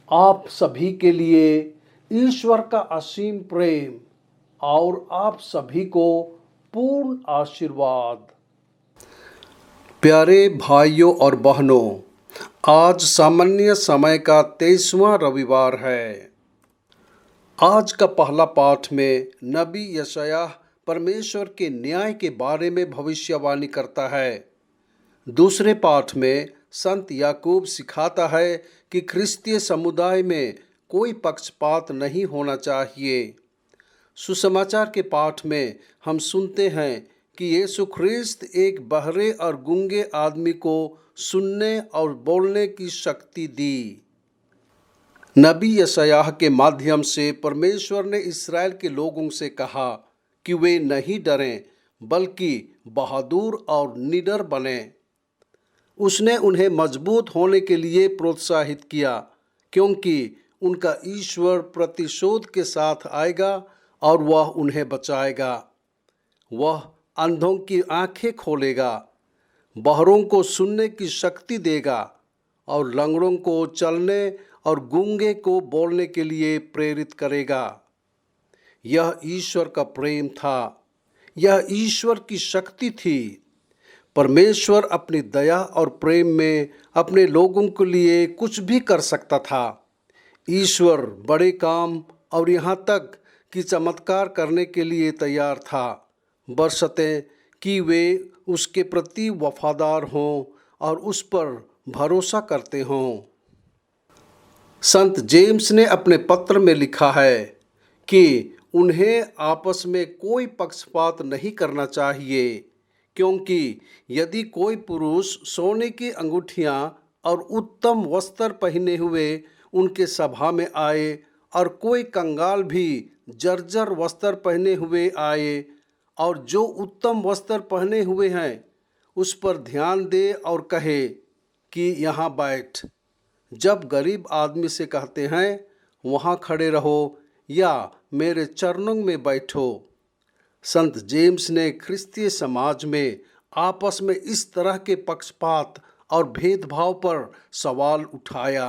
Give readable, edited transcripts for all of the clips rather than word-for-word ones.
आप सभी के लिए ईश्वर का असीम प्रेम और आप सभी को पूर्ण आशीर्वाद। प्यारे भाइयों और बहनों, आज सामान्य समय का 23वां रविवार है। आज का पहला पाठ में नबी यशायाह परमेश्वर के न्याय के बारे में भविष्यवाणी करता है। दूसरे पाठ में संत याकूब सिखाता है कि ख्रिस्तीय समुदाय में कोई पक्षपात नहीं होना चाहिए। सुसमाचार के पाठ में हम सुनते हैं कि यीशु ख्रिस्त एक बहरे और गूंगे आदमी को सुनने और बोलने की शक्ति दी। नबी यशायाह के माध्यम से परमेश्वर ने इस्राएल के लोगों से कहा कि वे नहीं डरें बल्कि बहादुर और निडर बने। उसने उन्हें मजबूत होने के लिए प्रोत्साहित किया, क्योंकि उनका ईश्वर प्रतिशोध के साथ आएगा और वह उन्हें बचाएगा। वह अंधों की आंखें खोलेगा, बहरों को सुनने की शक्ति देगा और लंगड़ों को चलने और गूंगे को बोलने के लिए प्रेरित करेगा। यह ईश्वर का प्रेम था, यह ईश्वर की शक्ति थी। परमेश्वर अपनी दया और प्रेम में अपने लोगों के लिए कुछ भी कर सकता था। ईश्वर बड़े काम और यहाँ तक कि चमत्कार करने के लिए तैयार था, बशर्ते कि वे उसके प्रति वफादार हों और उस पर भरोसा करते हों। संत जेम्स ने अपने पत्र में लिखा है कि उन्हें आपस में कोई पक्षपात नहीं करना चाहिए, क्योंकि यदि कोई पुरुष सोने की अंगूठियां और उत्तम वस्त्र पहने हुए उनके सभा में आए और कोई कंगाल भी जर्जर वस्त्र पहने हुए आए और जो उत्तम वस्त्र पहने हुए हैं उस पर ध्यान दे और कहे कि यहाँ बैठ, जब गरीब आदमी से कहते हैं वहाँ खड़े रहो या मेरे चरणों में बैठो। संत जेम्स ने ख्रिस्तीय समाज में आपस में इस तरह के पक्षपात और भेदभाव पर सवाल उठाया।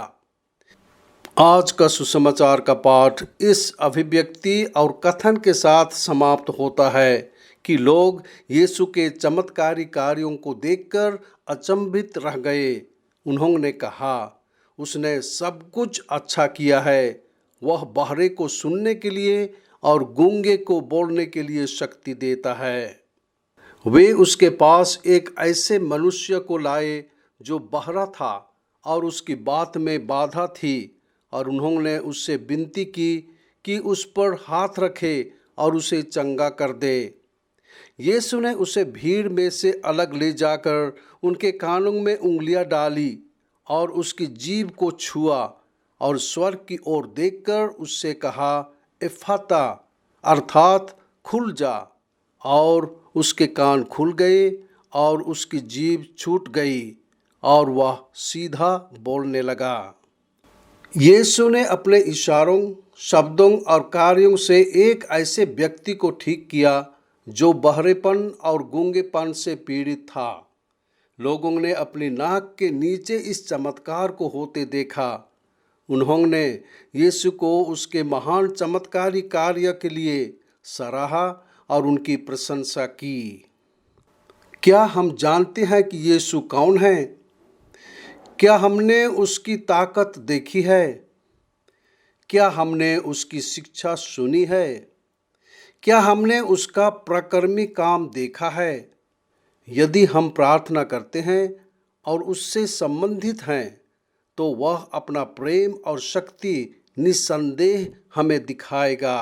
आज का सुसमाचार का पाठ इस अभिव्यक्ति और कथन के साथ समाप्त होता है कि लोग यीशु के चमत्कारी कार्यों को देखकर अचंभित रह गए। उन्होंने कहा, उसने सब कुछ अच्छा किया है। वह बहरे को सुनने के लिए और गूंगे को बोलने के लिए शक्ति देता है। वे उसके पास एक ऐसे मनुष्य को लाए जो बहरा था और उसकी बात में बाधा थी, और उन्होंने उससे विनती की कि उस पर हाथ रखे और उसे चंगा कर दे। यीशु ने उसे भीड़ में से अलग ले जाकर उनके कानों में उंगलियां डाली और उसकी जीभ को छुआ और स्वर्ग की ओर देखकर उससे कहा, एफाता, अर्थात खुल जा। और उसके कान खुल गए और उसकी जीभ छूट गई और वह सीधा बोलने लगा। यीशु ने अपने इशारों, शब्दों और कार्यों से एक ऐसे व्यक्ति को ठीक किया जो बहरेपन और गूंगेपन से पीड़ित था। लोगों ने अपनी नाक के नीचे इस चमत्कार को होते देखा। उन्होंने यीशु को उसके महान चमत्कारी कार्य के लिए सराहा और उनकी प्रशंसा की। क्या हम जानते हैं कि यीशु कौन है? क्या हमने उसकी ताकत देखी है? क्या हमने उसकी शिक्षा सुनी है? क्या हमने उसका प्रकर्मी काम देखा है? यदि हम प्रार्थना करते हैं और उससे संबंधित हैं तो वह अपना प्रेम और शक्ति निस्संदेह हमें दिखाएगा।